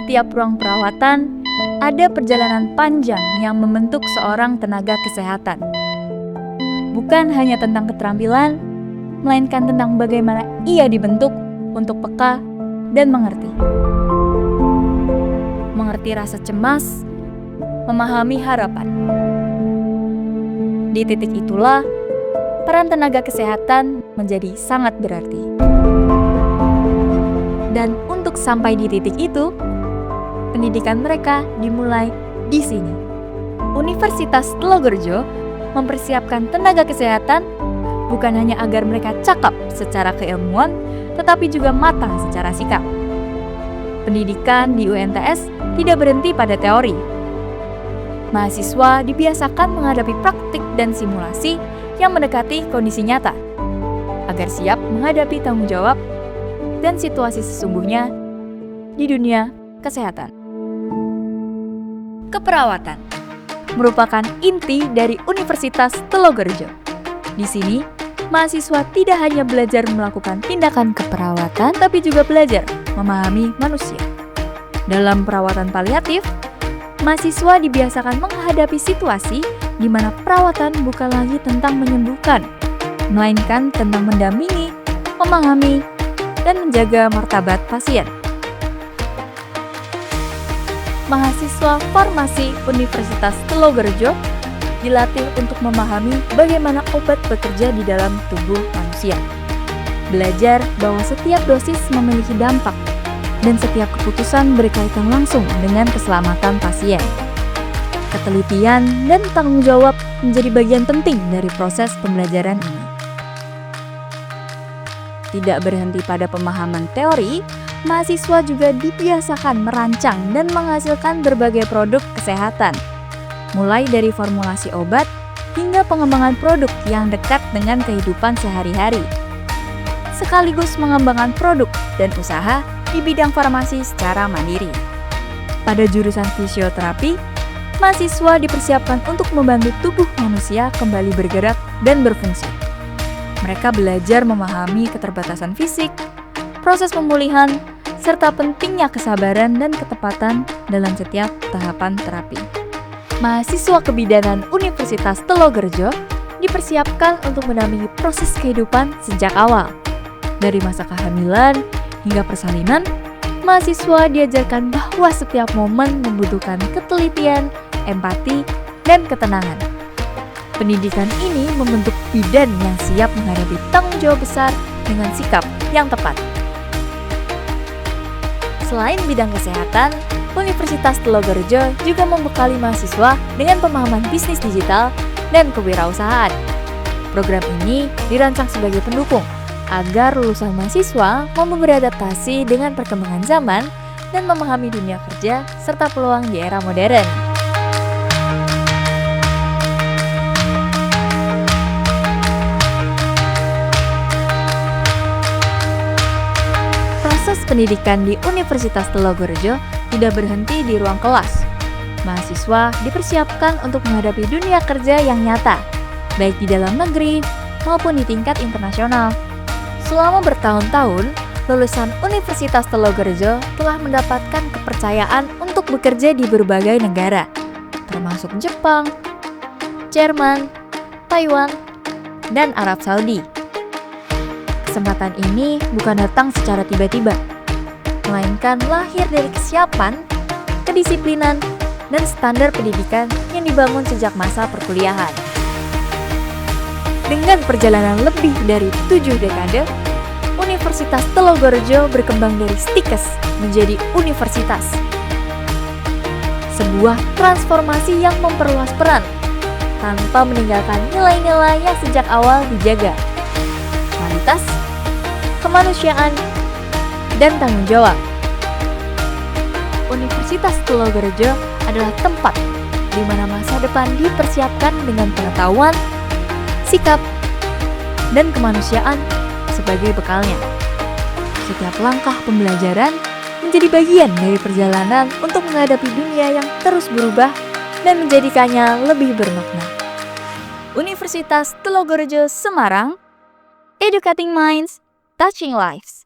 setiap ruang perawatan ada perjalanan panjang yang membentuk seorang tenaga kesehatan. Bukan hanya tentang keterampilan, melainkan tentang bagaimana ia dibentuk untuk peka dan mengerti. Mengerti rasa cemas, memahami harapan. Di titik itulah, peran tenaga kesehatan menjadi sangat berarti. Dan untuk sampai di titik itu, pendidikan mereka dimulai di sini. Universitas Telogorejo mempersiapkan tenaga kesehatan bukan hanya agar mereka cakap secara keilmuan, tetapi juga matang secara sikap. Pendidikan di UNTS tidak berhenti pada teori. Mahasiswa dibiasakan menghadapi praktik dan simulasi yang mendekati kondisi nyata, agar siap menghadapi tanggung jawab dan situasi sesungguhnya di dunia kesehatan. Keperawatan merupakan inti dari Universitas Telogorejo. Di sini, mahasiswa tidak hanya belajar melakukan tindakan keperawatan, tapi juga belajar memahami manusia. Dalam perawatan paliatif, mahasiswa dibiasakan menghadapi situasi di mana perawatan bukan lagi tentang menyembuhkan, melainkan tentang mendampingi, memahami, dan menjaga martabat pasien. Mahasiswa farmasi Universitas Telogorejo dilatih untuk memahami bagaimana obat bekerja di dalam tubuh manusia. Belajar bahwa setiap dosis memiliki dampak dan setiap keputusan berkaitan langsung dengan keselamatan pasien. Ketelitian dan tanggung jawab menjadi bagian penting dari proses pembelajaran ini. Tidak berhenti pada pemahaman teori, mahasiswa juga dibiasakan merancang dan menghasilkan berbagai produk kesehatan, mulai dari formulasi obat hingga pengembangan produk yang dekat dengan kehidupan sehari-hari, sekaligus mengembangkan produk dan usaha di bidang farmasi secara mandiri. Pada jurusan fisioterapi, mahasiswa dipersiapkan untuk membantu tubuh manusia kembali bergerak dan berfungsi. Mereka belajar memahami keterbatasan fisik, proses pemulihan, serta pentingnya kesabaran dan ketepatan dalam setiap tahapan terapi. Mahasiswa kebidanan Universitas Telogorejo dipersiapkan untuk mendampingi proses kehidupan sejak awal. Dari masa kehamilan hingga persalinan, mahasiswa diajarkan bahwa setiap momen membutuhkan ketelitian, empati, dan ketenangan. Pendidikan ini membentuk bidan yang siap menghadapi tanggung jawab besar dengan sikap yang tepat. Selain bidang kesehatan, Universitas Telogorejo juga membekali mahasiswa dengan pemahaman bisnis digital dan kewirausahaan. Program ini dirancang sebagai pendukung agar lulusan mahasiswa mampu beradaptasi dengan perkembangan zaman dan memahami dunia kerja serta peluang di era modern. Proses pendidikan di Universitas Telogorejo tidak berhenti di ruang kelas. Mahasiswa dipersiapkan untuk menghadapi dunia kerja yang nyata, baik di dalam negeri maupun di tingkat internasional. Selama bertahun-tahun, lulusan Universitas Telogorejo telah mendapatkan kepercayaan untuk bekerja di berbagai negara, termasuk Jepang, Jerman, Taiwan, dan Arab Saudi. Kesempatan ini bukan datang secara tiba-tiba, melainkan lahir dari kesiapan, kedisiplinan, dan standar pendidikan yang dibangun sejak masa perkuliahan. Dengan perjalanan lebih dari 7 dekade, Universitas Telogorejo berkembang dari stikes menjadi universitas. Sebuah transformasi yang memperluas peran, tanpa meninggalkan nilai-nilai yang sejak awal dijaga. Kualitas, kemanusiaan, dan tanggung jawab. Universitas Telogorejo adalah tempat di mana masa depan dipersiapkan dengan pengetahuan, sikap, dan kemanusiaan sebagai bekalnya. Setiap langkah pembelajaran menjadi bagian dari perjalanan untuk menghadapi dunia yang terus berubah dan menjadikannya lebih bermakna. Universitas Telogorejo Semarang, Educating Minds, Touching Lives.